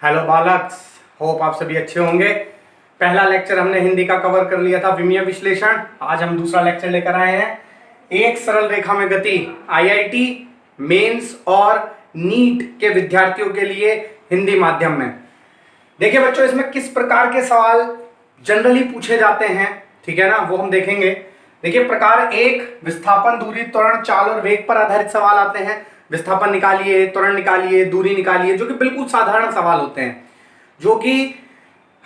Hello बालक्स, hope आप सभी अच्छे होंगे। पहला लेक्चर हमने हिंदी का कवर कर लिया था, विमीय विश्लेषण। आज हम दूसरा लेक्चर लेकर आए हैं, एक सरल रेखा में गति, आईआईटी मेंस और नीट के विद्यार्थियों के लिए हिंदी माध्यम में। देखिए बच्चों, इसमें किस प्रकार के सवाल जनरली पूछे जाते हैं, ठीक है ना, वो हम देखेंगे। देखिए, प्रकार एक, विस्थापन, दूरी, त्वरण, चाल और वेग पर आधारित सवाल आते हैं। विस्थापन निकालिए, त्वरण निकालिए, दूरी निकालिए, जो कि बिल्कुल साधारण सवाल होते हैं, जो कि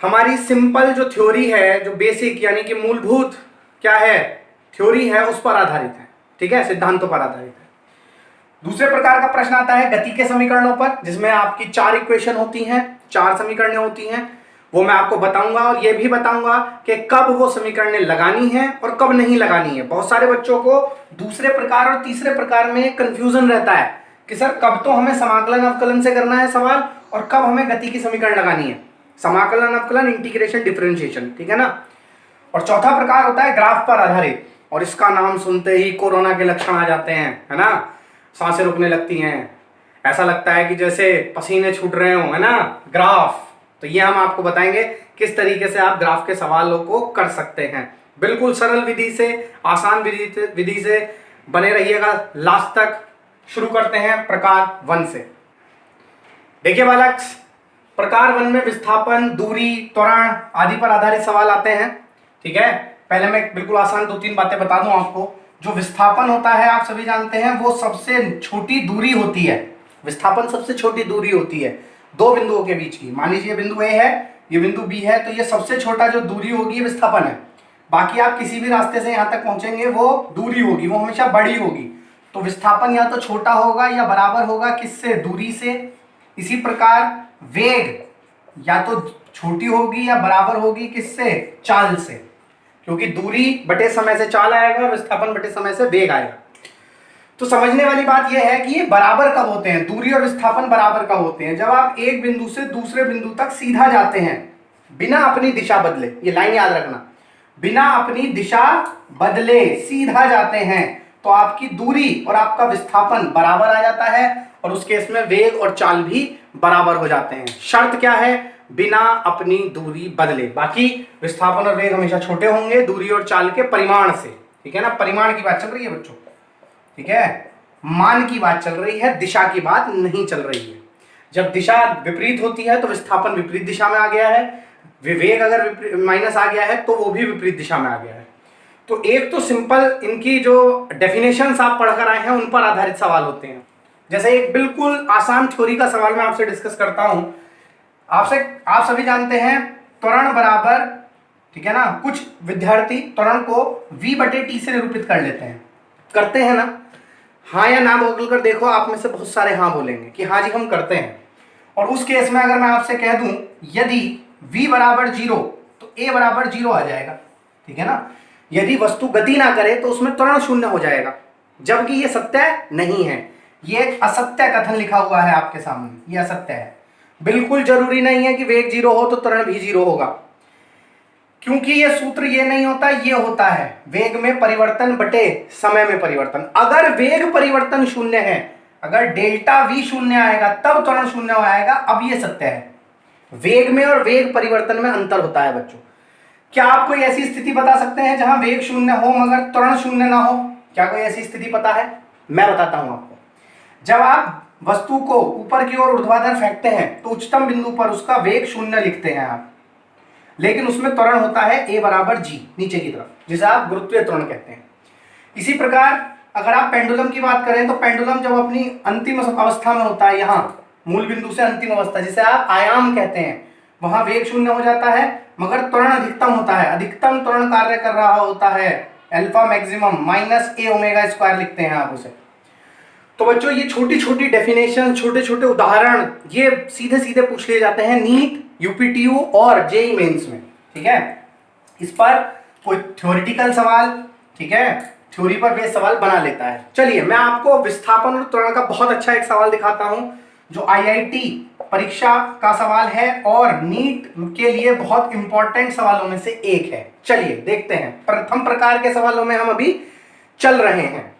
हमारी सिंपल जो थ्योरी है, जो बेसिक यानी कि मूलभूत क्या है, थ्योरी है, उस पर आधारित है, ठीक है, सिद्धांतों पर आधारित है। दूसरे प्रकार का प्रश्न आता है गति के समीकरणों पर, जिसमें आपकी 4 इक्वेशन होती हैं, 4 समीकरणें होती हैं। वो मैं आपको बताऊंगा और ये भी बताऊंगा कि कब वो समीकरणें लगानी है और कब नहीं लगानी है। बहुत सारे बच्चों को दूसरे प्रकार और तीसरे प्रकार में कंफ्यूजन रहता है कि सर कब तो हमें समाकलन अवकलन से करना है सवाल और कब हमें गति की समीकरण लगानी है। समाकलन अवकलन, इंटीग्रेशन, डिफरेंशिएशन, ठीक है ना। और चौथा प्रकार होता है ग्राफ पर आधारित, और इसका नाम सुनते ही कोरोना के लक्षण आ जाते हैं, है ना। सांसें रुकने लगती हैं, ऐसा लगता है कि जैसे पसीने छूट रहे हो, है ना। ग्राफ, तो ये हम आपको बताएंगे किस तरीके से आप ग्राफ के सवालों को कर सकते हैं। बिल्कुल सरल विधि से, आसान विधि से बने रहिएगा लास्ट तक। शुरू करते हैं प्रकार 1 से। देखिए बालक्स, प्रकार 1 में विस्थापन, दूरी, त्वरण आदि पर आधारित सवाल आते हैं, ठीक है। पहले मैं बिल्कुल आसान 2-3 बातें बता दूं आपको। जो विस्थापन होता है, आप सभी जानते हैं, वो सबसे छोटी दूरी होती है। विस्थापन सबसे छोटी दूरी होती है दो बिंदुओं के बीच की। मान लीजिए बिंदु ए है, ये बिंदु बी है, तो ये सबसे छोटा जो दूरी होगी विस्थापन है। बाकी आप किसी भी रास्ते से यहां तक पहुंचेंगे, वो दूरी होगी, वो हमेशा बड़ी होगी। तो विस्थापन या तो छोटा होगा या बराबर होगा किससे, दूरी से। इसी प्रकार वेग या तो छोटी होगी या बराबर होगी किससे, चाल से, क्योंकि दूरी बटे समय से चाल आएगा, विस्थापन बटे समय से वेग आएगा। तो समझने वाली बात यह है कि ये बराबर कब होते हैं, दूरी और विस्थापन बराबर कब होते हैं, जब आप एक बिंदु से दूसरे बिंदु तक सीधा जाते हैं बिना अपनी दिशा बदले। ये लाइन याद रखना, बिना अपनी दिशा बदले सीधा जाते हैं तो आपकी दूरी और आपका विस्थापन बराबर आ जाता है, और उस केस में वेग और चाल भी बराबर हो जाते हैं। शर्त क्या है, बिना अपनी दूरी बदले। बाकी विस्थापन और वेग हमेशा छोटे होंगे दूरी और चाल के परिमाण से, ठीक है ना। परिमाण की बात चल रही है बच्चों, ठीक है। मान की बात चल रही है, दिशा की बात नहीं चल रही है। जब दिशा विपरीत होती है तो विस्थापन विपरीत दिशा में आ गया है, वेग अगर माइनस आ गया है तो वो भी विपरीत दिशा में आ गया है। तो एक तो सिंपल इनकी जो डेफिनेशंस आप पढ़कर आए हैं उन पर आधारित सवाल होते हैं। जैसे एक बिल्कुल आसान थ्योरी का सवाल मैं आपसे डिस्कस करता हूं आपसे। आप सभी जानते हैं त्वरण बराबर, ठीक है ना, कुछ विद्यार्थी त्वरण को v/t से निरूपित कर लेते हैं, करते हैं ना। हाँ या ना बोल कर देखो, आप में से बहुत सारे हाँ बोलेंगे कि हाँ जी हम करते हैं। और उस केस में अगर मैं आपसे कह दूं यदि v बराबर 0 तो a बराबर 0 आ जाएगा, ठीक है ना। यदि वस्तु गति ना करे तो उसमें त्वरण 0 हो जाएगा, जबकि ये सत्य नहीं है। ये एक असत्य कथन लिखा हुआ है आपके सामने, ये असत्य है। बिल्कुल जरूरी नहीं है कि वेग 0 हो तो त्वरण भी 0 होगा, क्योंकि ये सूत्र ये नहीं होता, ये होता है वेग में परिवर्तन बटे समय में परिवर्तन। अगर वेग परिवर्तन 0 है, अगर डेल्टा v 0 आएगा तब त्वरण 0 आएगा। अब ये सत्य है, वेग में और वेग परिवर्तन में अंतर होता है बच्चों। क्या आप कोई ऐसी स्थिति बता सकते हैं जहां वेग 0 हो मगर त्वरण 0 ना हो? क्या कोई ऐसी स्थिति पता है? मैं बताता हूं आपको। जब आप वस्तु को ऊपर की ओर ऊर्ध्वाधर फेंकते हैं तो उच्चतम बिंदु पर उसका वेग 0 लिखते हैं आप, लेकिन उसमें त्वरण होता है a बराबर g नीचे की तरफ, जिसे आप गुरुत्वीय त्वरण कहते हैं। इसी प्रकार अगर आप पेंडुलम की बात करें तो पेंडुलम जब अपनी अंतिम अवस्था में होता है, यहाँ मूल बिंदु से अंतिम अवस्था जिसे आप आयाम कहते हैं, वहां वेग 0 हो जाता है मगर त्वरण अधिकतम होता है। अधिकतम त्वरण कार्य कर रहा होता है alpha maximum minus a omega square लिखते हैं आप उसे। तो बच्चों ये छोटी छोटी डेफिनेशन, छोटे छोटे उदाहरण ये सीधे सीधे पूछ लिए जाते हैं नीट, यूपीटीयू और जेईई मेंस में, ठीक है। इस पर कोई थ्योरेटिकल सवाल, ठीक है, थ्योरी पर बेस्ड सवाल बना लेता है। चलिए मैं आपको विस्थापन और त्वरण का बहुत अच्छा एक सवाल दिखाता हूं, जो आईआईटी परीक्षा का सवाल है और नीट के लिए बहुत इंपॉर्टेंट सवालों में से एक है। चलिए देखते हैं, प्रथम प्रकार के सवालों में हम अभी चल रहे हैं।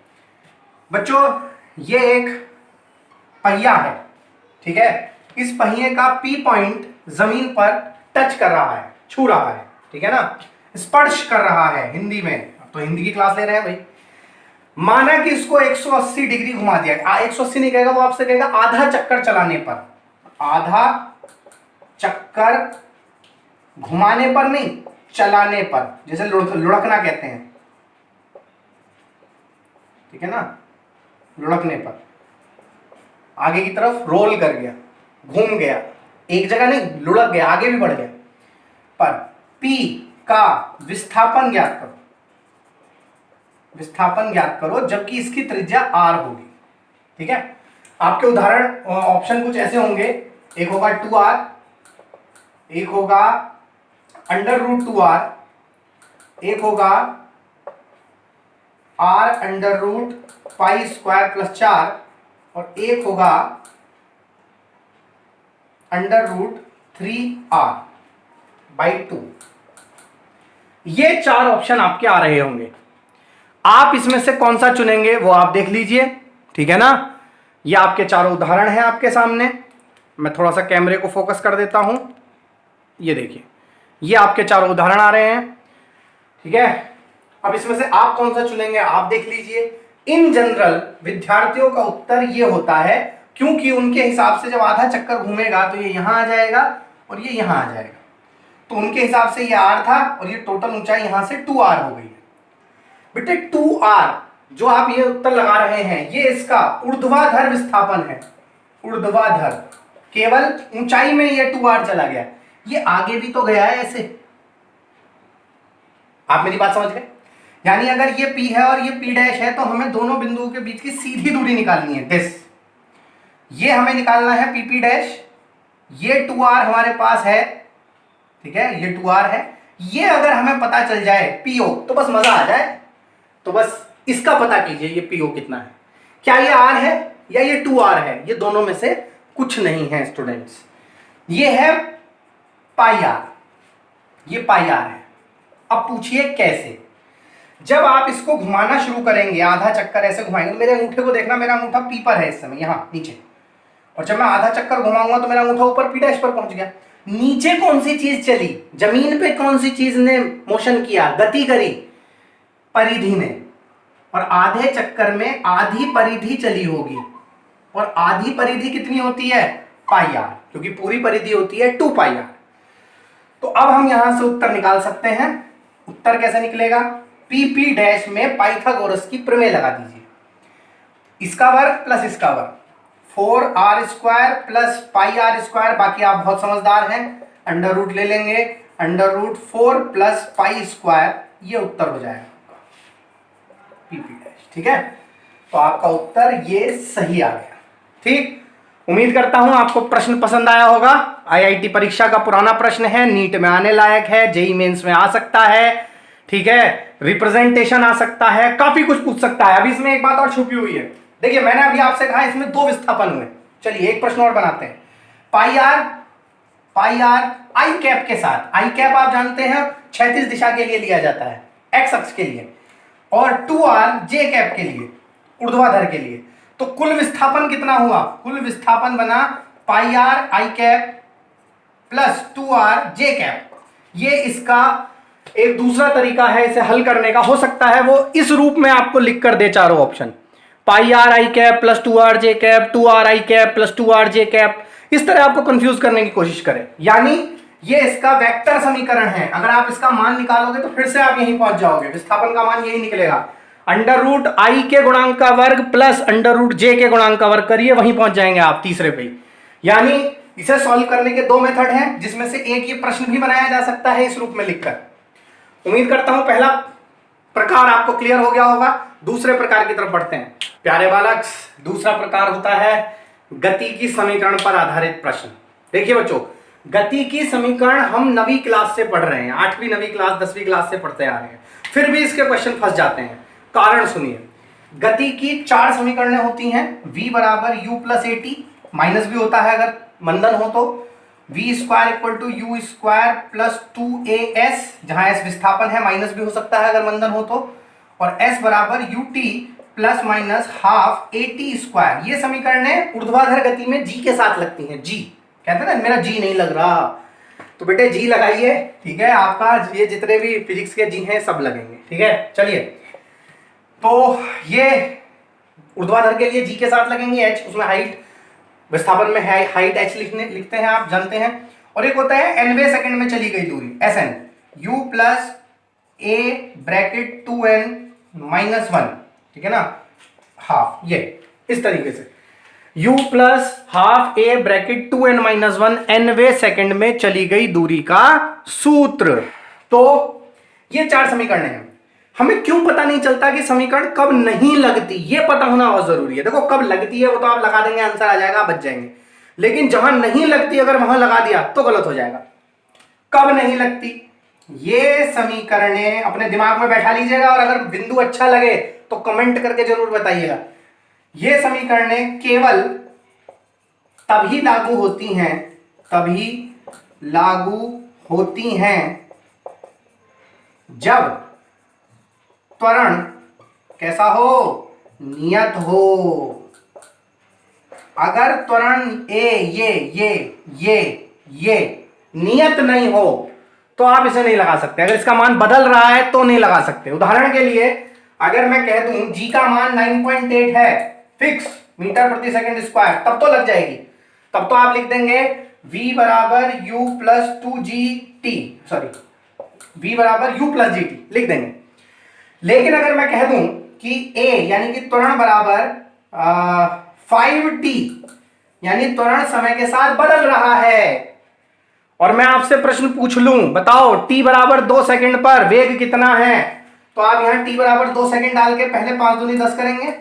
बच्चों ये एक पहिया है, ठीक है, इस पहिए का पी पॉइंट जमीन पर टच कर रहा है, छू रहा है, ठीक है ना, स्पर्श कर रहा है हिंदी में, तो हिंदी की क्लास ले रहे हैं भाई। माना कि इसको 180 डिग्री घुमा दिया, 180 नहीं कहेगा वो आपसे कहेगा आधा चक्कर चलाने पर, आधा चक्कर घुमाने पर नहीं, चलाने पर, जैसे लुढ़कना कहते हैं, ठीक है ना, लुढ़कने पर, आगे की तरफ रोल कर गया, घूम गया, एक जगह नहीं, लुढ़क गया, आगे भी बढ़ गया, पर P का विस्थापन ज्ञात करो, विस्थापन ज्ञात करो, जबकि इसकी त्रिज्या r होगी, ठीक है। आपके उदाहरण ऑप्शन कुछ ऐसे होंगे, एक होगा 2r, एक होगा √2r, एक होगा r √π² + 4 और एक होगा √3r/2। ये 4 ऑप्शन आपके आ रहे होंगे, आप इसमें से कौन सा चुनेंगे वो आप देख लीजिए, ठीक है ना। ये आपके चारों उदाहरण हैं आपके सामने, मैं थोड़ा सा कैमरे को फोकस कर देता हूं, ये देखिए, ये आपके चारों उदाहरण आ रहे हैं, ठीक है। अब इसमें से आप कौन सा चुनेंगे आप देख लीजिए। इन जनरल विद्यार्थियों का उत्तर ये होता है, क्योंकि उनके हिसाब से जब आधा चक्कर घूमेगा तो ये यहां आ जाएगा और ये यहां आ जाएगा, तो उनके हिसाब से ये r था और ये टोटल ऊंचाई यहां से 2r हो गई है। बेटे 2r जो आप ये उत्तर लगा रहे हैं, ये इसका ऊर्ध्वाधर विस्थापन है, ऊर्ध्वाधर, केवल ऊंचाई में ये 2r चला गया, ये आगे भी तो गया है ऐसे, आप मेरी बात समझ गए। यानी अगर ये P है और ये P' है तो हमें दोनों बिंदुओं के बीच की सीधी दूरी निकालनी है, दिस, ये हमें निकालना है PP', ये 2r हमारे पास है, ठीक है, ये 2r है। ये अगर हमें पता चल जाए PO तो बस मजा आ जाए, तो बस इसका पता कीजिए ये PO कितना है, क्या ये r है या ये 2r है, ये दोनों में से कुछ नहीं है स्टूडेंट्स, ये है πr, ये πr है। अब पूछिए कैसे। जब आप इसको घुमाना शुरू करेंगे, आधा चक्कर ऐसे घुमाएंगे, मेरे अंगूठे को देखना, मेरा अंगूठा P पर है इस समय, यहां नीचे, और जब मैं आधा चक्कर घुमाऊंगा तो मेरा अंगूठा ऊपर P' पर पहुंच गया। नीचे कौन सी चीज चली, जमीन पे कौन सी चीज ने मोशन किया, गति करी, परिधि ने, और आधे चक्कर में आधी परिधि चली होगी, और आधी परिधि कितनी होती है πr, क्योंकि पूरी परिधि होती है 2πr। तो अब हम यहां से उत्तर निकाल सकते हैं। उत्तर कैसे निकलेगा, PP' में पाइथागोरस की प्रमेय लगा दीजिए, इसका वर्ग प्लस इसका वर्ग, 4r² + πr², बाकी आप बहुत समझदार हैं, अंडर रूट ले लेंगे, √4 + π², ये उत्तर हो जाएगा PP', ठीक है। तो आपका उत्तर ये सही आ गया, ठीक। उम्मीद करता हूं आपको प्रश्न पसंद आया होगा। IIT परीक्षा का पुराना प्रश्न है, नीट में आने लायक है, JEE मेंस में आ सकता है, ठीक है, रिप्रेजेंटेशन आ सकता है, काफी कुछ पूछ सकता है। अभी इसमें एक बात और छुपी हुई है, देखिए मैंने अभी आपसे कहा इसमें 2 विस्थापन हुए, चलिए एक प्रश्न और बनाते हैं। πr i कैप के साथ, i कैप आप जानते हैं क्षैतिज दिशा के लिए लिया जाता है, x अक्ष के लिए, और 2r j कैप के लिए, ऊर्ध्वाधर के लिए। तो कुल विस्थापन कितना हुआ, कुल विस्थापन बना πr i cap + 2r j cap. ये इसका एक दूसरा तरीका है इसे हल करने का, हो सकता है वो इस रूप में आपको लिख कर दे चारों option, πr i cap + 2r j cap, 2r i cap + 2r j cap, इस तरह आपको कंफ्यूज करने की कोशिश करें। यानी ये इसका वेक्टर समीकरण है, अगर आप इसका मान निकालोगे तो फिर से आप यहीं पहुंच जाओगे, विस्थापन का मान यही निकलेगा, √i के गुणांक का वर्ग प्लस √j के गुणांक का वर्ग करिए, वहीं पहुंच जाएंगे आप तीसरे पे। यानी इसे सॉल्व करने के 2 मेथड हैं, जिसमें से एक ये प्रश्न भी बनाया जा सकता है इस रूप में लिखकर। उम्मीद करता हूं पहला प्रकार आपको क्लियर हो गया होगा। दूसरे प्रकार की तरफ बढ़ते हैं प्यारे बालक। दूसरा प्रकार होता है गति की समीकरण पर आधारित प्रश्न। देखिए बच्चों, गति की समीकरण हम 9वीं क्लास से पढ़ रहे हैं, 8वीं 9वीं क्लास 10वीं क्लास से पढ़ते आ रहे हैं, फिर भी इसके क्वेश्चन फंस जाते हैं। कारण सुनिए, गति की 4 समीकरणें होती हैं, v = u + at, माइनस भी होता है अगर मंदन हो तो, v² = u² + 2as, जहां s विस्थापन है, माइनस भी हो सकता है अगर मंदन हो तो, और s = ut ± ½ at²। ये समीकरणें ऊर्ध्वाधर गति में g के साथ लगती हैं, g कहते हैं ना मेरा जी नहीं लग रहा, तो बेटे जी लगाइए, ठीक है। आपका ये जितने भी फिजिक्स के जी हैं सब लगेंगे, ठीक है। चलिए, तो ये ऊर्ध्वाधर के लिए जी के साथ लगेंगे एच, उसमें हाइट, विस्थापन में है हाइट एच लिखते हैं, आप जानते हैं। और एक होता है nवें सेकंड में चली गई दूरी, SN, u plus a bracket 2n minus 1, ठीक है ना, हाफ, ये इस तरीके से u plus half a bracket 2n minus 1 nवें सेकंड में चली गई दूरी का सूत्र। तो ये 4 समीकरण हैं। हमें क्यों पता नहीं चलता कि समीकरण कब नहीं लगती, ये पता होना बहुत जरूरी है। देखो कब लगती है वो तो आप लगा देंगे, आंसर आ जाएगा, बच जाएंगे। लेकिन जहां नहीं लगती अगर वहां लगा दिया तो गलत हो जाएगा। कब नहीं लगती, ये समीकरणें अपने दिमाग में बैठा लीजिएगा, और अगर बिंदु अच्छा लगे तो कमेंट करके जरूर बताइएगा। ये समीकरणें केवल तभी लागू होती हैं जब त्वरण कैसा हो, नियत हो। अगर त्वरण ये नियत नहीं हो तो आप इसे नहीं लगा सकते। अगर इसका मान बदल रहा है तो नहीं लगा सकते। उदाहरण के लिए अगर मैं कह दूं g का मान 9.8 है फिक्स मीटर प्रति सेकंड स्क्वायर, तब तो लग जाएगी। तब तो आप लिख देंगे v बराबर u plus 2gt, sorry v बराबर u प्लस gt लिख देंगे। लेकिन अगर मैं कह दूं कि a यानी कि त्वरण बराबर 5t, यानी त्वरण समय के साथ बदल रहा है, और मैं आपसे प्रश्न पूछ लूं बताओ t बराबर 2 सेकंड पर वेग कितना है, तो आप यहां t बराबर 2 सेकंड डाल के पहले 5 दूनी 10 करेंगे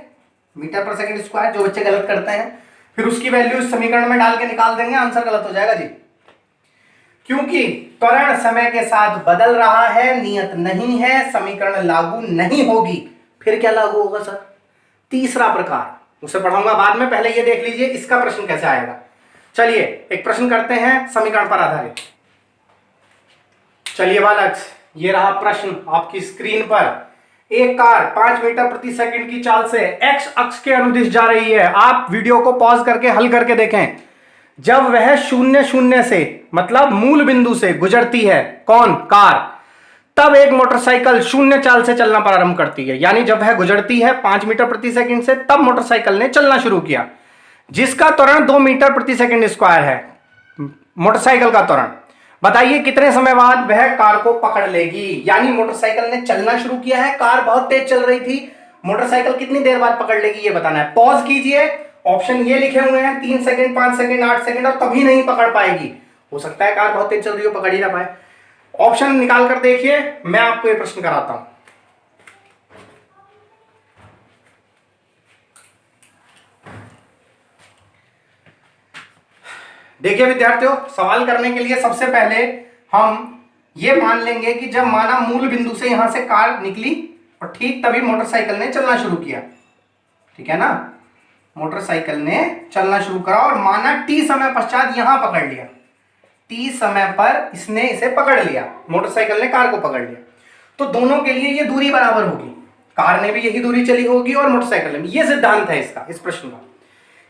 मीटर पर सेकंड स्क्वायर, जो बच्चे गलत करते हैं, फिर उसकी वैल्यू इस समीकरण में डाल के निकाल देंगे, आंसर गलत हो जाएगा जी। क्योंकि त्वरण समय के साथ बदल रहा है, नियत नहीं है, समीकरण लागू नहीं होगी। फिर क्या लागू होगा सर? तीसरा प्रकार, उसे पढ़ाऊंगा बाद में, पहले ये देख लीजिए इसका प्रश्न कैसे आएगा। चलिए एक प्रश्न करते हैं समीकरण पर आधारित। चलिए बालक, ये रहा प्रश्न आपकी स्क्रीन पर। एक कार 5 मीटर प्रति सेकंड की चाल से x अक्ष के अनुदिश जा रही है। आप वीडियो को पॉज करके हल करके देखें। जब वह 0 से मतलब मूल बिंदु से गुजरती है, कौन? कार, तब एक मोटरसाइकिल 0 चाल से चलना प्रारंभ करती है। यानी जब वह गुजरती है 5 मीटर प्रति सेकंड से, तब मोटरसाइकिल ने चलना शुरू किया, जिसका त्वरण 2 मीटर प्रति सेकंड स्क्वायर है। मोटरसाइकिल का त्वरण बताइए कितने समय बाद वह कार को पकड़ लेगी। यानी मोटरसाइकिल ने चलना शुरू किया है, कार बहुत तेज चल रही थी, मोटरसाइकिल कितनी देर बाद पकड़ लेगी ये बताना है। पॉज कीजिए, ऑप्शन ये लिखे हुए हैं 3 सेकंड, 5 सेकंड, 8 सेकंड, और तभी नहीं पकड़ पाएगी। हो सकता है कार बहुत तेज चल रही हो, पकड़ ही ना पाए। ऑप्शन निकाल कर देखिए, मैं आपको ये प्रश्न कराता हूं। देखिए विद्यार्थियों, सवाल करने के लिए सबसे पहले हम ये मान लेंगे कि जब माना मूल बिंदु से यहां से कार निकली और ठीक तभी मोटरसाइकिल ने चलना शुरू किया, ठीक है ना, मोटरसाइकिल ने चलना शुरू करा और माना t समय पश्चात यहां पकड़ लिया, t समय पर इसने इसे पकड़ लिया, मोटरसाइकिल ने कार को पकड़ लिया, तो दोनों के लिए ये दूरी बराबर होगी। कार ने भी यही दूरी चली होगी और मोटरसाइकिल ने भी। ये सिद्धांत है इसका, इस प्रश्न का।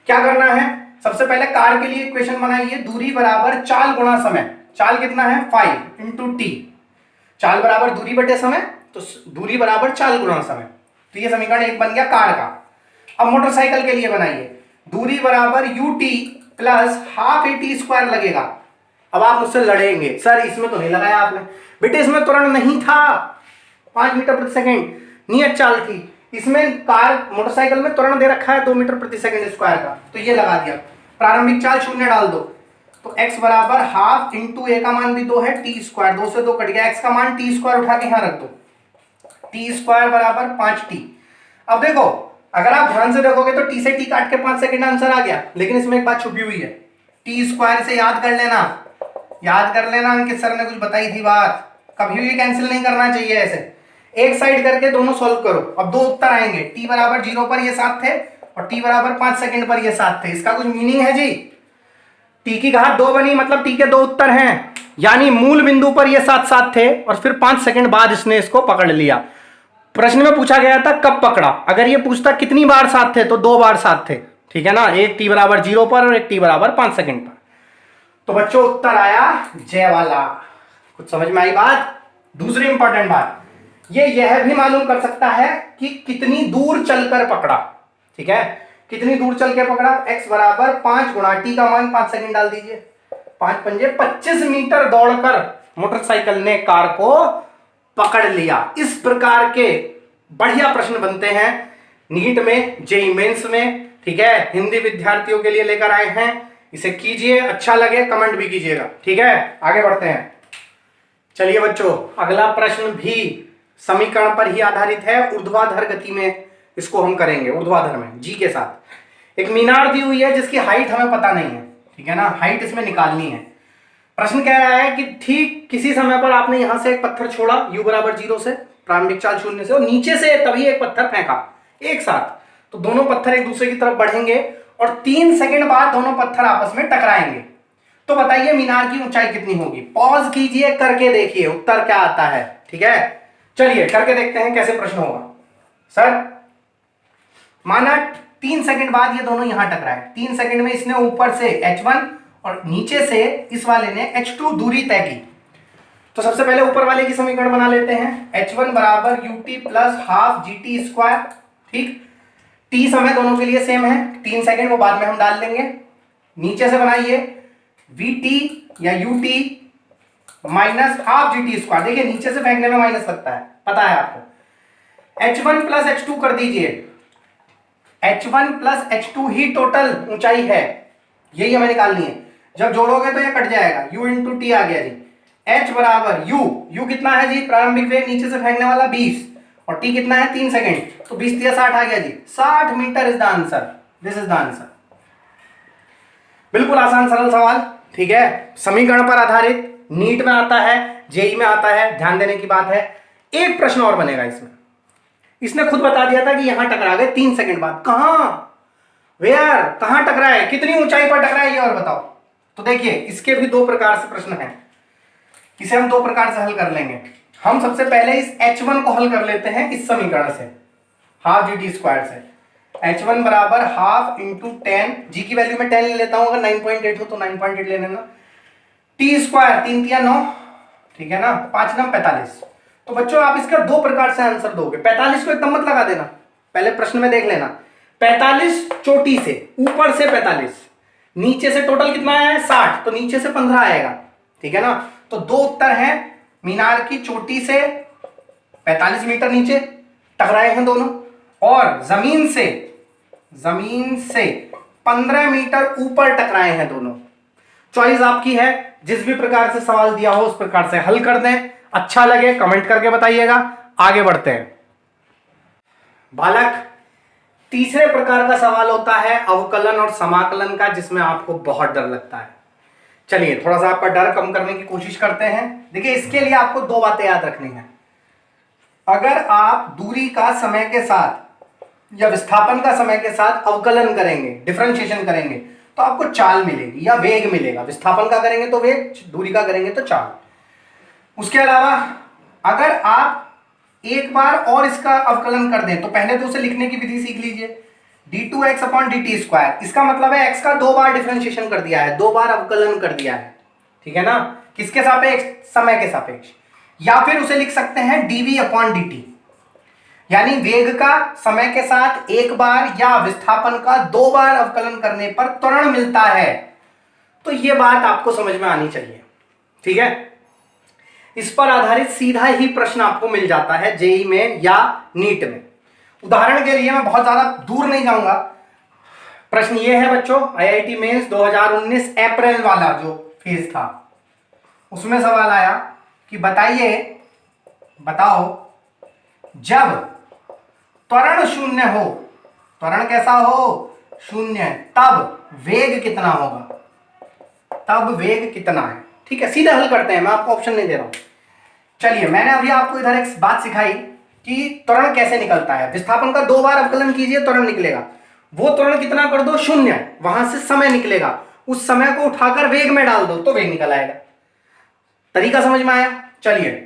क्या करना है, सबसे पहले कार के लिए इक्वेशन बनाइए, दूरी बराबर चाल गुणा समय। चाल कितना है? 5 इंटू टी। चाल बराबर दूरी बटे समय, तो दूरी बराबर चाल गुणा समय। तो ये समीकरण 1 बन गया कार का। अब मोटरसाइकिल के लिए बनाइए, दूरी बराबर U T plus half A T square लगेगा। अब आप मुझसे लड़ेंगे, सर इसमें तो नहीं लगाया आपने। बेटे इसमें त्वरण नहीं था, 5 मीटर प्रति सेकेंड नियत चाल थी। इसमें कार मोटरसाइकिल में त्वरण दे रखा है 2 मीटर प्रति सेकंड स्क्वायर का, तो ये लगा दिया। प्रारंभिक चाल 0 डाल दो, तो x बराबर हाफ इंटू ए का मान भी 2 है, टी स्क्वायर, 2 से 2 कट गया, x का मान टी स्क्वायर उठा के यहां रख दो, टी स्क्वायर बराबर 5t। अब देखो, अगर आप ध्यान से देखोगे तो t से t काट के 5 सेकंड आंसर आ गया, लेकिन इसमें एक बात छुपी हुई है। टी स्क्वायर से याद कर लेना, अंकित सर ने कुछ बताई थी बात, कभी भी कैंसिल नहीं करना चाहिए ऐसे। एक साइड करके दोनों सॉल्व करो। अब 2 उत्तर आएंगे, t बराबर 0 पर ये 7 थे और t बराबर 5 सेकंड पर ये 7 थे। इसका कुछ मीनिंग है जी? t की घात 2 बनी, मतलब t के 2 उत्तर हैं। यानी मूल बिंदु पर ये 7 थे और फिर 5 सेकंड बाद इसने इसको पकड़ लिया। प्रश्न में पूछा गया था कब पकड़ा। अगर ये पूछता कितनी बार 7 थे, तो 2 बार 7 थे, ठीक है ना, एक t बराबर 0 पर और एक t बराबर 5 सेकंड पर। तो बच्चों उत्तर आया जय वाला। कुछ समझ में आई बात? दूसरी इंपॉर्टेंट बात, ये यह भी मालूम कर सकता है कि कितनी दूर चलकर पकड़ा। ठीक है, कितनी दूर चल के पकड़ा? x बराबर 5 गुणा t का मान 5 सेकंड डाल दीजिए, 5 पंजे 25 मीटर दौड़कर मोटरसाइकिल ने कार को पकड़ लिया। इस प्रकार के बढ़िया प्रश्न बनते हैं नीट में, जेईई मेंस में। ठीक है, हिंदी विद्यार्थियों के लिए लेकर आए हैं, इसे कीजिए, अच्छा लगे कमेंट भी कीजिएगा। ठीक है, आगे बढ़ते हैं। चलिए बच्चों, अगला प्रश्न भी समीकरण पर ही आधारित है, ऊर्ध्वाधर गति में इसको हम करेंगे, ऊर्ध्वाधर में जी के साथ। एक मीनार दी हुई है जिसकी हाइट हमें पता नहीं है, ठीक है ना, हाइट इसमें निकालनी है। प्रश्न कह रहा है कि ठीक किसी समय पर आपने यहां से एक पत्थर छोड़ा u बराबर 0 से, प्रारंभिक चाल 0 से, और नीचे से तभी एक पत्थर फेंका एक साथ, तो दोनों पत्थर एक दूसरे की तरफ बढ़ेंगे और 3 सेकंड बाद दोनों पत्थर आपस में टकराएंगे। तो बताइए मीनार की ऊंचाई कितनी होगी? पॉज कीजिए, करके देखिए उत्तर क्या आता है। ठीक है, चलिए करके देखते हैं कैसे प्रश्न होगा। सर माना 3 सेकंड बाद ये दोनों यहां टकराए, 3 सेकंड में इसने ऊपर से h1 और नीचे से इस वाले ने h2 दूरी तय की। तो सबसे पहले ऊपर वाले की समीकरण बना लेते हैं, h1 बराबर ut plus half gt square. ठीक, t समय दोनों के लिए सेम है, 3 सेकंड वो बाद में हम डाल देंगे। नीचे से बनाइए vt या ut minus half gt square. देखिए नीचे से फेंकने में माइनस लगता है, पता है आपको। h1 प्लस h2 कर दीजिए, h1 प्लस h2 ही टोटल ऊंचाई है, यही हमें निकालनी है। जब जोड़ोगे तो ये कट जाएगा, u इंटू टी आ गया जी। h बराबर u कितना है जी? प्रारंभिक वेग नीचे से फेंकने वाला 20 और t कितना है? 3 सेकंड, तो 20 या 60 आ गया जी। 60 metre is the answer, this is the answer. बिल्कुल आसान सरल सवाल, ठीक है, समीकरण पर आधारित, नीट में आता है, जेईई में आता है, ध्यान देने की बात है। एक प्रश्न और बनेगा इसमें, इसने खुद बता दिया था कि यहां टकरा गए 3 सेकंड बाद। कहां, वेयर, कहां टकराए, कितनी ऊंचाई पर टकराए, ये और बताओ। तो देखिए इसके भी 2 प्रकार से प्रश्न है, इसे हम 2 प्रकार से हल कर लेंगे। हम सबसे पहले इस h1 को हल कर लेते हैं इस समीकरण से, हाफ gt स्क्वायर से। h1 बराबर हाफ इंटू 10, जी की वैल्यू में 10 ले लेता हूं, अगर 9.8 हो तो 9.8 ले लेना, टी स्क्वायर 3 तिया 9, ठीक है ना, 5 9 45। तो बच्चों आप इसका 2 प्रकार से आंसर दोगे। 45 को एकदम मत लगा देना, पहले प्रश्न में देख लेना। 45 चोटी से, ऊपर से 45, नीचे से टोटल कितना है? 60, तो नीचे से 15 आएगा, ठीक है ना। तो 2 उत्तर हैं, मीनार की चोटी से 45 मीटर नीचे टकराए हैं दोनों, और जमीन से 15 मीटर ऊपर टकराए हैं दोनों। चॉइस आपकी है, जिस भी प्रकार से सवाल दिया हो उस प्रकार से हल कर दें, अच्छा लगे कमेंट करके बताइएगा। आगे बढ़ते हैं बालक, तीसरे प्रकार का सवाल होता है अवकलन और समाकलन का, जिसमें आपको बहुत डर लगता है। चलिए थोड़ा सा आपका डर कम करने की कोशिश करते हैं। देखिए इसके लिए आपको 2 बातें याद रखनी है। अगर आप दूरी का समय के साथ या विस्थापन का समय के साथ अवकलन करेंगे, डिफरेंशिएशन करेंगे, तो आपको चाल मिलेगी या वेग मिलेगा। विस्थापन का करेंगे तो वेग, दूरी का करेंगे तो चाल। उसके अलावा अगर आप एक बार और इसका अवकलन कर दें, तो पहले तो उसे लिखने की विधि सीख लीजिए, d2x अपॉन dt स्क्वायर। इसका मतलब है x का 2 बार डिफरेंशिएशन कर दिया है, 2 बार अवकलन कर दिया है, ठीक है ना, किसके सापेक्ष? समय के सापेक्ष। या फिर उसे लिख सकते हैं dv अपॉन dt, यानी वेग का समय के साथ एक बार या विस्थापन का 2 बार अवकलन करने पर त्वरण मिलता है। तो यह बात आपको समझ में आनी चाहिए, ठीक है। इस पर आधारित सीधा ही प्रश्न आपको मिल जाता है जेईई में या नीट में। उदाहरण के लिए मैं बहुत ज्यादा दूर नहीं जाऊंगा, प्रश्न ये है बच्चों, आईआईटी मेंस 2019 अप्रैल वाला जो फेज था, उसमें सवाल आया कि बताओ जब त्वरण शून्य हो, त्वरण कैसा हो? शून्य, तब वेग कितना होगा? तब वेग कितना है? ठीक है, सीधे हल करते हैं, मैं आपको ऑप्शन नहीं दे रहा हूं। चलिए मैंने अभी आपको इधर एक बात सिखाई कि त्वरण कैसे निकलता है। विस्थापन का 2 बार अवकलन कीजिए, त्वरण निकलेगा। वो त्वरण कितना कर दो? शून्य, वहां से समय निकलेगा, उस समय को उठाकर वेग में डाल दो तो वेग निकल आएगा। तरीका समझ में आया? चलिए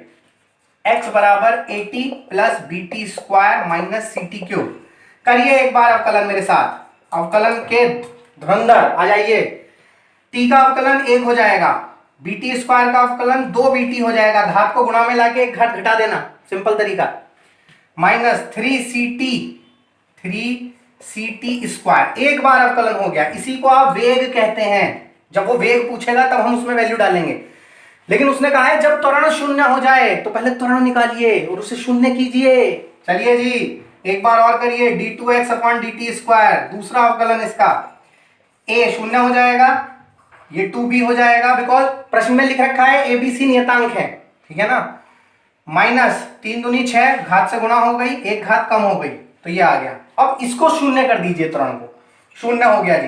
x बराबर at plus bt square minus ct cube करिए एक बार अवकलन मेरे साथ। अवकलन के धुरंधर आ जाइए। टी का अवकलन 1 हो जाएगा, बीटी स्क्वायर का अवकलन 2bt हो जाएगा, घात को गुणा में लाके एक घात घटा देना, सिंपल तरीका, माइनस 3ct स्क्वायर, एक बार अवकलन हो गया। इसी को आप वेग कहते हैं। जब वो वेग पूछेगा तब हम उसमें वैल्यू डालेंगे, लेकिन उसने कहा है जब त्वरण शून्य हो जाए तो पहले त्वरण निकालिए और उसे शून्य कीजिए। चलिए जी एक बार और करिए, d2x अपॉन dt स्क्वायर, दूसरा अवकलन इसका, a शून्य हो जाएगा, ये 2b हो जाएगा, बिकॉज प्रश्न में लिख रखा है abc नियतांक है, ठीक है ना, माइनस 3 दूनी 6, घात से गुणा हो गई, एक घात कम हो गई तो ये आ गया। अब इसको शून्य कर दीजिए, त्वरण को, शून्य हो गया जी,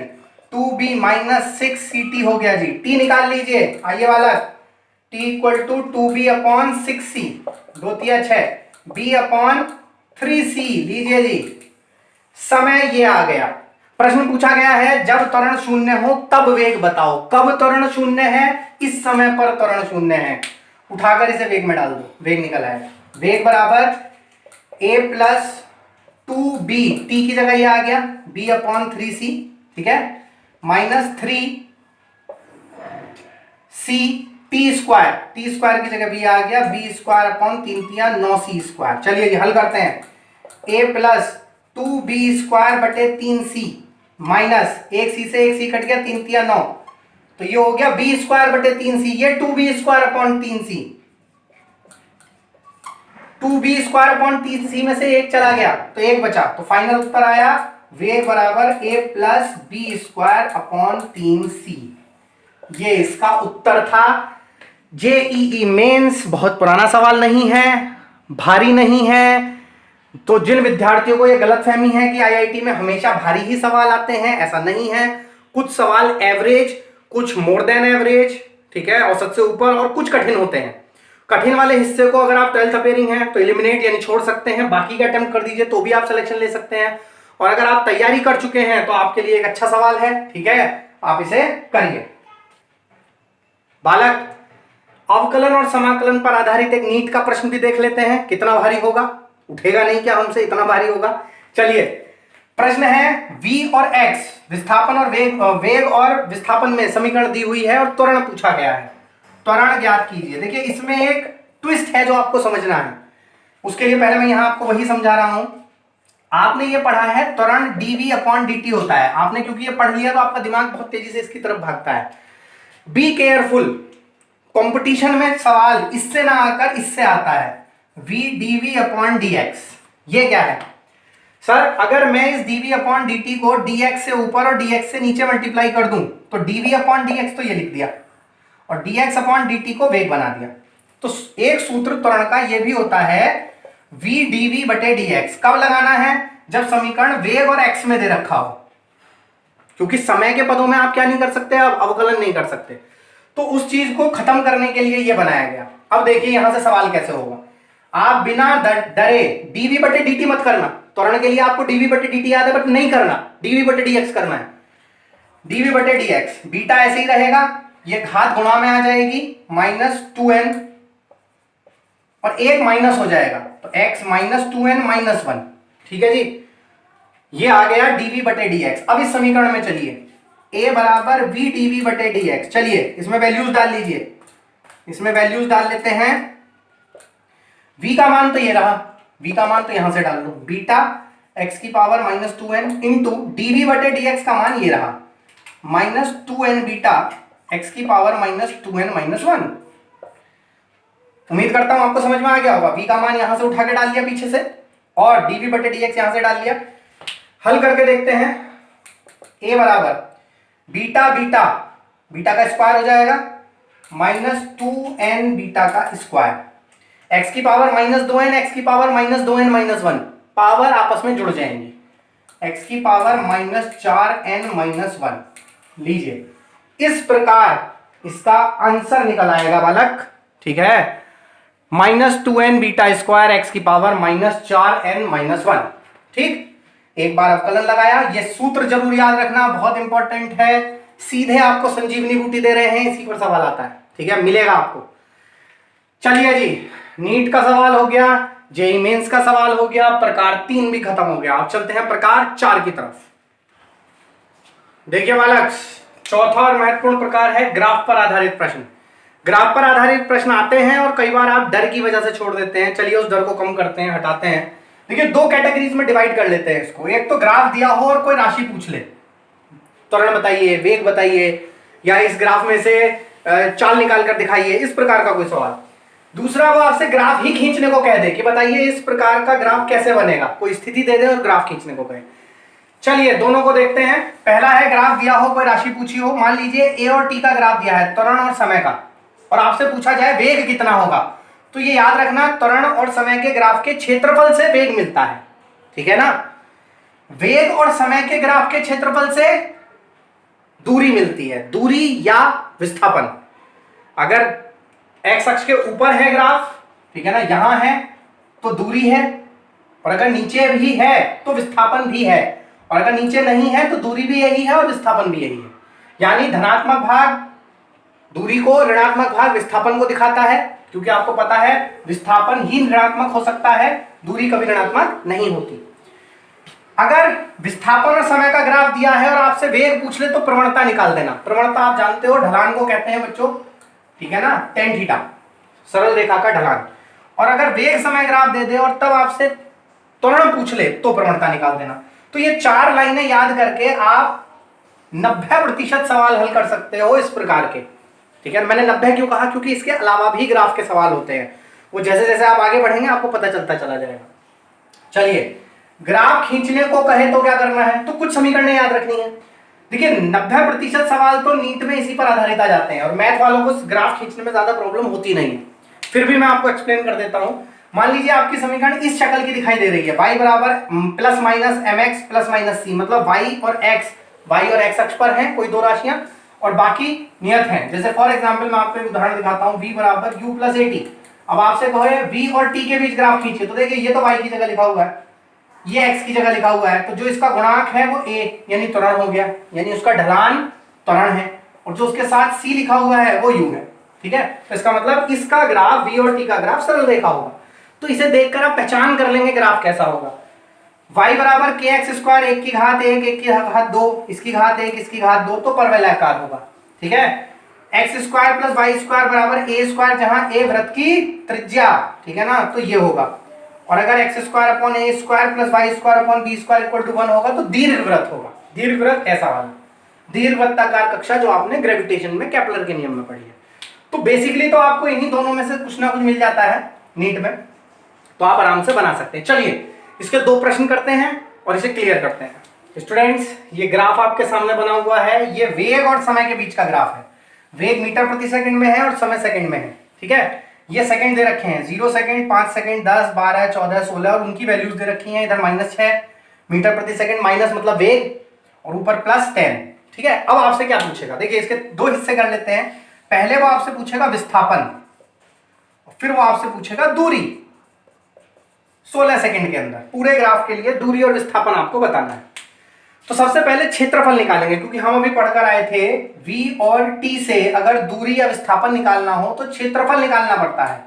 2b माइनस 6ct हो गया जी, t निकाल लीजिए, आइए वाला, t equal to 2b upon 6c, 2 तिया 6, b अपॉन 3c लीजिए जी, समय ये आ गया। प्रश्न पूछा गया है जब त्वरण शून्य हो तब वेग बताओ, कब त्वरण शून्य है, इस समय पर त्वरण शून्य है, उठाकर इसे वेग में डाल दो, वेग निकल आएगा, वेग बराबर a प्लस 2b, t की जगह ये आ गया b अपॉन 3c, ठीक है, माइनस 3c टी स्क्वायर की जगह b आ गया b स्क्वायर अपॉन 3 तिया 9c स्क्वायर। चलिए ये हल करते हैं, a प्लस 2b स्क्वायर बटे 3c माइनस एक सी से एक सी कट गया, 3 तिया 9, तो ये हो गया b स्क्वायर बटे 3c, ये 2b square upon 3c, 2b square upon 3c में से एक चला गया तो एक बचा, तो फाइनल उत्तर आया वेग बराबर a plus b square upon 3c। ये इसका उत्तर था। जेईई मेंस बहुत पुराना सवाल नहीं है, भारी नहीं है, तो जिन विद्यार्थियों को यह गलतफहमी है कि आईआईटी में हमेशा भारी ही सवाल आते हैं, ऐसा नहीं है। कुछ सवाल एवरेज, कुछ मोर देन एवरेज, ठीक है, औसत से ऊपर, और कुछ कठिन होते हैं। कठिन वाले हिस्से को अगर आप 12th अपेयरिंग हैं तो एलिमिनेट यानी छोड़ सकते हैं, बाकी का अटेम्प्ट कर दीजिए तो भी आप सिलेक्शन ले सकते हैं। और अगर आप तैयारी कर चुके हैं तो आपके लिए एक अच्छा सवाल है, ठीक है, आप इसे करिए। बालक, अवकलन और समाकलन पर आधारित एक नीट का प्रश्न भी देख लेते हैं, कितना भारी होगा, उठेगा नहीं क्या हमसे, इतना भारी होगा। चलिए प्रश्न है v और x विस्थापन और वेग और विस्थापन में समीकरण दी हुई है और त्वरण पूछा गया है, त्वरण ज्ञात कीजिए। देखिए इसमें एक ट्विस्ट है जो आपको समझना है, उसके लिए पहले मैं यहां आपको वही समझा रहा हूं। आपने ये पढ़ा है त्वरण dv अपॉन dt होता है, आपने क्योंकि ये पढ़ लिया तो आपका दिमाग बहुत तेजी से इसकी तरफ भागता है। बी केयरफुल, कंपटीशन में सवाल इससे ना आकर इससे आता है, v dv अपॉन dx। ये क्या है सर, अगर मैं इस dv अपॉन dt को dx से ऊपर और dx से नीचे मल्टीप्लाई कर दूं तो dv अपॉन dx तो ये लिख दिया और dx अपॉन dt को वेग बना दिया। तो एक सूत्र त्वरण का ये भी होता है v dv बटे dx। कब लगाना है, जब समीकरण वेग और x में दे रखा हो, क्योंकि समय के पदों में आप क्या नहीं कर सकते, आप अवकलन नहीं कर सकते, तो उस चीज को खत्म करने के लिए ये बनाया गया। अब देखिए यहां से सवाल कैसे होगा, आप बिना डरे dv बटे dt मत करना, त्वरण के लिए आपको dv बटे dt याद है बट नहीं करना, dv बटे dx करना है। dv बटे dx, बीटा ऐसे ही रहेगा, ये घात गुणा में आ जाएगी माइनस 2n और एक माइनस हो जाएगा तो x माइनस 2n माइनस 1, ठीक है जी, ये आ गया dv बटे dx। अब इस समीकरण में चलिए a बराबर v dv बटे dx, चलिए इसमें वैल्यूज डाल लीजिए, इसमें वैल्यूज डाल लेते हैं। v का मान तो ये रहा, v का मान तो यहां से डाल लो, बीटा x की power minus 2n into dv बटे dx का मान ये रहा माइनस 2n बीटा x की पावर माइनस 2n माइनस 1। उम्मीद करता हूं आपको समझ में आ गया होगा। v का मान यहां से उठा के डाल दिया पीछे से और dv बटे dx यहां से डाल दिया। हल करके देखते हैं, a बराबर बीटा बीटा बीटा का स्क्वायर हो जाएगा माइनस 2n बीटा का स्क्वायर, x की पावर माइनस 2n, x की power minus 2n minus 1, power आपस में जुड़ जाएंगी, x की पावर माइनस 4n माइनस 1। लीजिए इस प्रकार इसका आंसर निकल आएगा बालक, ठीक है, minus 2n beta square x की पावर माइनस 4n माइनस 1। ठीक, एक बार अवकलन लगाया, ये सूत्र जरूर याद रखना, बहुत इंपॉर्टेंट है, सीधे आपको संजीवनी बूटी दे रहे हैं, इसी पर सवाल आता है, ठीक है, मिलेगा आपको। चलिए जी, नीट का सवाल हो गया, जेईई मेंस का सवाल हो गया, प्रकार 3 भी खत्म हो गया। अब चलते हैं प्रकार 4 की तरफ। देखिए बालक, चौथा और महत्वपूर्ण प्रकार है ग्राफ पर आधारित प्रश्न। ग्राफ पर आधारित प्रश्न आते हैं और कई बार आप डर की वजह से छोड़ देते हैं। चलिए उस डर को कम करते हैं, हटाते हैं। देखिए दो कैटेगरीज में डिवाइड कर लेते हैं इसको। एक तो ग्राफ दिया हो और कोई राशि पूछ ले, त्वरण बताइए, वेग बताइए, या इस ग्राफ में से चाल निकाल कर दिखाइए, इस प्रकार का कोई सवाल। दूसरा वो आपसे ग्राफ ही खींचने को कह दे कि बताइए इस प्रकार का ग्राफ कैसे बनेगा, कोई स्थिति दे दे और ग्राफ खींचने को कहे। चलिए दोनों को देखते हैं। पहला है ग्राफ दिया हो, कोई राशि पूछी हो, मान लीजिए ए और टी का ग्राफ दिया है, त्वरण और समय का, और आपसे पूछा जाए वेग कितना होगा। तो ये याद रखना, त्वरण और समय के ग्राफ के क्षेत्रफल से वेग मिलता है, ठीक है ना। वेग और समय के ग्राफ के क्षेत्रफल से दूरी मिलती है, दूरी या विस्थापन। अगर एक्स अक्ष के ऊपर है ग्राफ, ठीक है ना, यहां है तो दूरी है, और अगर नीचे भी है तो विस्थापन भी है, और अगर नीचे नहीं है तो दूरी भी यही है और विस्थापन भी यही है। यानी धनात्मक भाग दूरी को, ऋणात्मक भाग विस्थापन को दिखाता है, क्योंकि आपको पता है विस्थापन ही ऋणात्मक हो सकता है, दूरी कभी ऋणात्मक नहीं होती। अगर विस्थापन और समय का ग्राफ दिया है और आपसे वेग पूछ ले तो प्रवणता निकाल देना। प्रवणता आप जानते हो, ढलान को कहते हैं बच्चों, ठीक है ना, टेन थीटा, सरल रेखा का ढलान। और अगर वेग समय ग्राफ दे दे और तब आपसे त्वरण पूछ ले तो प्रवणता निकाल देना। तो ये चार लाइनें याद करके आप 90% सवाल हल कर सकते हो इस प्रकार के, ठीक है। मैंने 90 क्यों कहा, क्योंकि इसके अलावा भी ग्राफ के सवाल होते हैं, वो जैसे जैसे आप आगे बढ़ेंगे आपको पता चलता चला जाएगा। चलिए ग्राफ खींचने को कहे तो क्या करना है, तो कुछ समीकरणें याद रखनी है। देखिए 90% सवाल तो नीट में इसी पर आधारित आ जाते हैं, और मैथ वालों को ग्राफ खींचने में ज्यादा प्रॉब्लम होती नहीं है। फिर भी मैं आपको एक्सप्लेन कर देता हूं। मान लीजिए आपकी समीकरण इस शक्ल की दिखाई दे रही है, y बराबर plus minus mx plus minus c, मतलब y और x अक्ष पर हैं कोई दो राशियां और बाकी नियत हैं। जैसे फॉर एग्जांपल मैं आपको एक उदाहरण दिखाता हूं, v बराबर u प्लस at। अब आपसे कहे v और t के बीच ग्राफ खींचिए, तो देखिए ये तो y की जगह लिखा हुआ है, ये x की जगह लिखा हुआ है, तो जो इसका गुणांक है वो a यानी त्वरण हो गया, यानी उसका ढलान त्वरण है, और जो उसके साथ c लिखा हुआ है वो u है, ठीक है। तो इसका मतलब इसका ग्राफ v और t का ग्राफ सरल रेखा होगा। तो इसे देखकर आप पहचान कर लेंगे ग्राफ कैसा होगा। y बराबर kx स्क्वायर, 1 की घात 1, 1 की घात 2, इसकी घात 1, इसकी घात 2, तो परवलयाकार होगा, ठीक है। x square plus y square बराबर a स्क्वायर, जहां a वृत्त की त्रिज्या, ठीक है ना, तो ये होगा। और अगर x square upon a square plus y square upon b square equal to 1 होगा तो दीर्घवृत्त होगा। दीर्घवृत्त ऐसा वाला दीर्घवृत्ताकार कक्षा जो आपने ग्रेविटेशन में केपलर के नियम में पढ़ी है। तो बेसिकली तो आपको इन्हीं दोनों में से कुछ ना कुछ मिल जाता है नीट में, तो आप आराम से बना सकते हैं। चलिए इसके दो प्रश्न करते हैं और इसे क्लियर करते हैं। स्टूडेंट्स ये ग्राफ आपके सामने बना हुआ है, ये वेग और समय के बीच का ग्राफ है। वेग मीटर प्रति सेकंड में है और समय सेकंड में है, ठीक है। ये सेकंड दे रखे हैं, 0 सेकंड, 5 सेकंड, 10, 12, 14, 16 और उनकी वैल्यूज दे रखी हैं। इधर -6 मीटर प्रति सेकंड, माइनस मतलब वेग, और ऊपर +10, ठीक है। अब आपसे क्या पूछेगा, देखिए इसके दो हिस्से कर लेते हैं। पहले वो आपसे पूछेगा विस्थापन, फिर वो आपसे पूछेगा दूरी। 16 सेकंड के अंदर पूरे ग्राफ के लिए दूरी और विस्थापन आपको बताना है। तो सबसे पहले क्षेत्रफल निकालेंगे, क्योंकि हम अभी पढ़कर आए थे v और t से अगर दूरी या विस्थापन निकालना हो तो क्षेत्रफल निकालना पड़ता है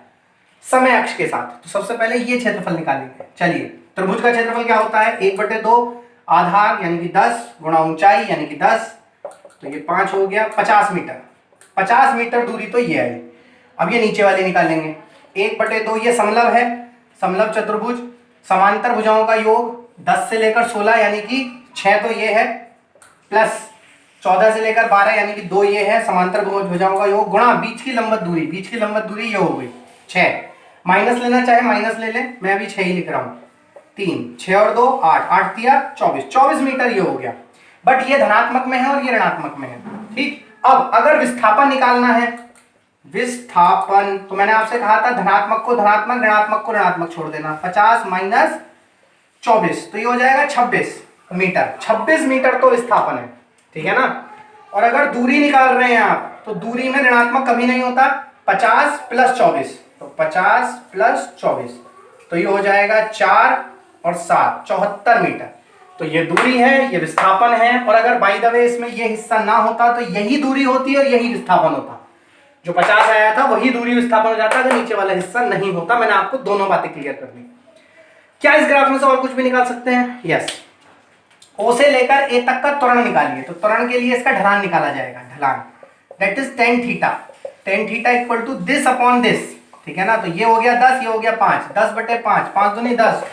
समय अक्ष के साथ। तो सबसे पहले ये क्षेत्रफल निकालेंगे। चलिए त्रिभुज का क्षेत्रफल क्या होता है, 1/2 आधार यानी कि 10 गुणा ऊंचाई यानी कि 10, तो ये 5 हो गया, 50 मीटर। 50 मीटर दूरी तो ये है। अब ये नीचे वाले निकालेंगे, 1/2 ये समलंब है, समलंब चतुर्भुज, समांतर भुजाओं का योग 10 से लेकर 16 यानी कि 6 तो ये है, प्लस 14 से लेकर 12 यानी कि 2 ये है, समांतर भुजाओं का योग, गुणा बीच की लंबत दूरी, बीच की लंबत दूरी ये हो गई 6। माइनस लेना चाहे माइनस ले ले, मैं अभी 6 ही लिख रहा हूँ। 3, 6 और 2 8, 8 तिया 24, 24 मीटर ये हो गया। बट ये धनात्मक में है और ये ऋणात्मक में है, ठीक। अब अगर विस्थापन निकालना है, विस्थापन, तो मैंने आपसे कहा था धनात्मक को धनात्मक, ऋणात्मक को ऋणात्मक छोड़ देना। 50 माइनस 24 तो ये हो जाएगा 26 मीटर। 26 मीटर तो विस्थापन है, ठीक है ना। और अगर दूरी निकाल रहे हैं आप तो दूरी में ऋणात्मक कभी नहीं होता। 50 प्लस 24 तो 50 प्लस 24 तो ये हो जाएगा 4 और 7 74 मीटर। तो ये दूरी है, ये विस्थापन है। और अगर बाय द वे इसमें ये हिस्सा ना होता तो यही दूरी होती और यही विस्थापन होता। जो 50 आया था वही दूरी विस्थापन हो जाता अगर नीचे वाला हिस्सा नहीं होता। मैंने आपको दोनों बातें क्लियर कर दी। क्या इस ग्राफ में से और कुछ भी निकाल सकते हैं? यस। O से लेकर A तक का त्वरण निकालिए। तो त्वरण के लिए इसका ढलान निकाला जाएगा, ढलान that is tan theta. tan theta equal to this upon this, ठीक है ना। तो ये हो गया 10, ये हो गया 5, 10/5, 5 दूनी 10,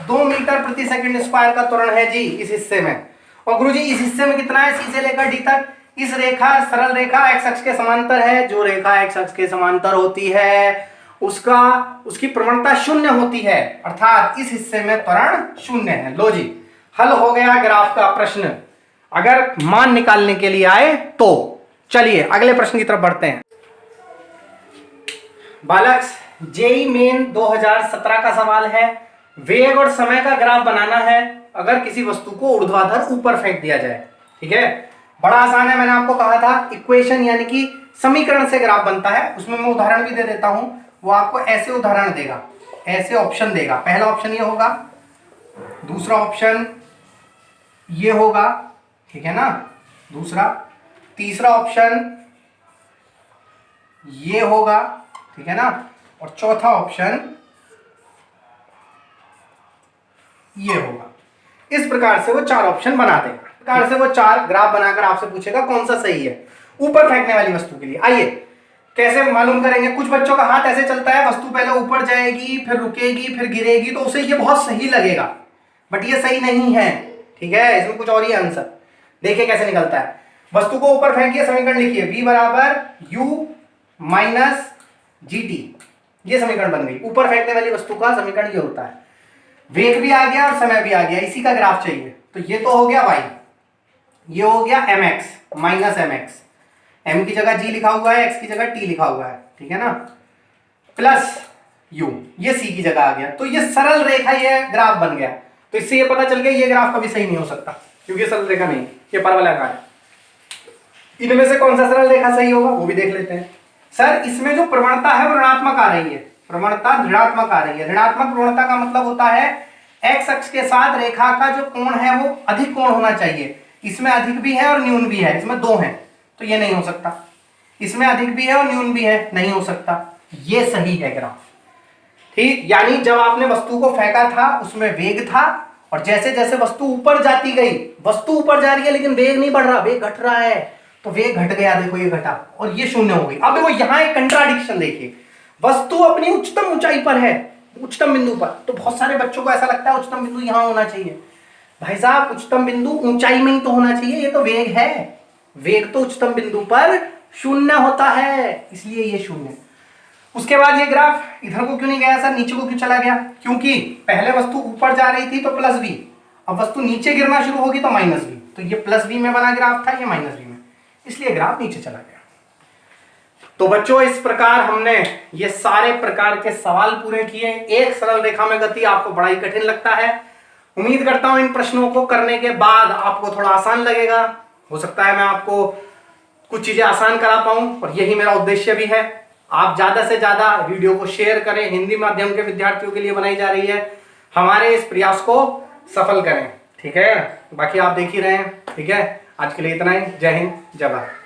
2 मीटर प्रति सेकंड स्क्वायर का त्वरण है जी इस हिस्से में। और गुरुजी इस हिस्से में कितना है, C से लेकर D तक। इस रेखा, सरल रेखा x अक्ष के समांतर है। जो रेखा x अक्ष के समांतर होती है उसकी प्रवणता 0 होती है, अर्थात इस हिस्से में त्वरण 0 है। लो जी, हल हो गया ग्राफ का प्रश्न, अगर मान निकालने के लिए आए तो। चलिए अगले प्रश्न की तरफ बढ़ते हैं। बालक, जेई मेन 2017 का सवाल है। वेग और समय का ग्राफ बनाना है अगर किसी वस्तु को ऊर्ध्वाधर ऊपर फेंक दिया जाए, ठीक है। बड़ा आसान है, मैंने आपको कहा था इक्वेशन यानी कि समीकरण से ग्राफ बनता है। उसमें मैं उदाहरण भी दे देता हूं, वो आपको ऐसे उदाहरण देगा, ऐसे ऑप्शन देगा। पहला ऑप्शन ये होगा, दूसरा ऑप्शन ये होगा, ठीक है ना, दूसरा, तीसरा ऑप्शन ये होगा, ठीक है ना, और चौथा ऑप्शन ये होगा। इस प्रकार से वो 4 ऑप्शन बना देगा। इस प्रकार से वो 4 ग्राफ बनाकर आपसे पूछेगा कौन सा सही है ऊपर फेंकने वाली वस्तु के लिए। आइए कैसे मालूम करेंगे। कुछ बच्चों का हाथ ऐसे चलता है, वस्तु पहले ऊपर जाएगी, फिर रुकेगी, फिर गिरेगी, तो उसे ये बहुत सही लगेगा, बट ये सही नहीं है, ठीक है। इसमें कुछ और ही आंसर देखिए कैसे निकलता है। वस्तु को ऊपर फेंकिए, समीकरण लिखिए, v बराबर u माइनस GT। ये समीकरण बन गई। ऊपर फेंकने वाली वस्तु का समीकरण ये होता है। वेग भी आ गया और समय भी आ गया, इसी का ग्राफ चाहिए। तो ये तो हो गया y, ये हो गया mx माइनस mx, m की जगह g लिखा हुआ है, x की जगह t लिखा हुआ है, ठीक है ना, प्लस u, ये c की जगह आ गया। तो ये सरल रेखा, ये ग्राफ बन गया। तो इससे ये पता चल गया ये ग्राफ कभी सही नहीं हो सकता, क्योंकि सरल रेखा नहीं, ये परवलयाकार है। इनमें से कौन सा सरल रेखा सही होगा वो भी देख लेते हैं। सर इसमें जो प्रवणता है वो ऋणात्मक आ रही है, प्रवणता ऋणात्मक आ रही है। ऋणात्मक प्रवणता का मतलब होता है x अक्ष के साथ रेखा का जो कोण है वो अधिक कोण होना चाहिए। इसमें अधिक भी है और न्यून भी है, इसमें 2 हैं, तो ये नहीं हो सकता। इसमें अधिक भी है और न्यून भी है, नहीं हो सकता। ये सही है ग्राफ, ठीक। यानी जब आपने वस्तु को फेंका था उसमें वेग था, और जैसे जैसे वस्तु ऊपर जाती गई, वस्तु ऊपर जा रही है लेकिन वेग नहीं बढ़ रहा, वेग घट रहा है, तो वेग घट गया, देखो ये घटा और ये 0 हो गई। अब देखो यहां एक कंट्राडिक्शन देखिए, वस्तु अपनी उच्चतम ऊंचाई पर है, उच्चतम बिंदु पर। तो बहुत सारे बच्चों को ऐसा लगता है उच्चतम बिंदु यहां होना चाहिए। भाई साहब उच्चतम बिंदु ऊंचाई में ही तो होना चाहिए, ये तो वेग है। वेग तो उच्चतम बिंदु पर 0 होता है, इसलिए ये 0। उसके बाद ये ग्राफ इधर को क्यों नहीं गया सर, नीचे को क्यों चला गया? क्योंकि पहले वस्तु ऊपर जा रही थी तो प्लस v, अब वस्तु नीचे गिरना शुरू होगी तो माइनस v। तो ये प्लस v में बना ग्राफ था, ये माइनस v में, इसलिए ग्राफ नीचे चला गया। तो बच्चों इस प्रकार हमने ये सारे प्रकार के सवाल पूरे किए। एक सरल रेखा में गति आपको बड़ा ही कठिन लगता है। उम्मीद करता हूं इन प्रश्नों को करने के बाद आपको थोड़ा आसान लगेगा। हो सकता है मैं आपको कुछ चीजें आसान करा पाऊं, और यही मेरा उद्देश्य भी है। आप ज्यादा से ज्यादा वीडियो को शेयर करें, हिंदी माध्यम के विद्यार्थियों के लिए बनाई जा रही है। हमारे इस प्रयास को सफल करें, ठीक है। बाकी आप देख ही रहे हैं, ठीक है। आज के लिए इतना ही। जय हिंद, जय भारत।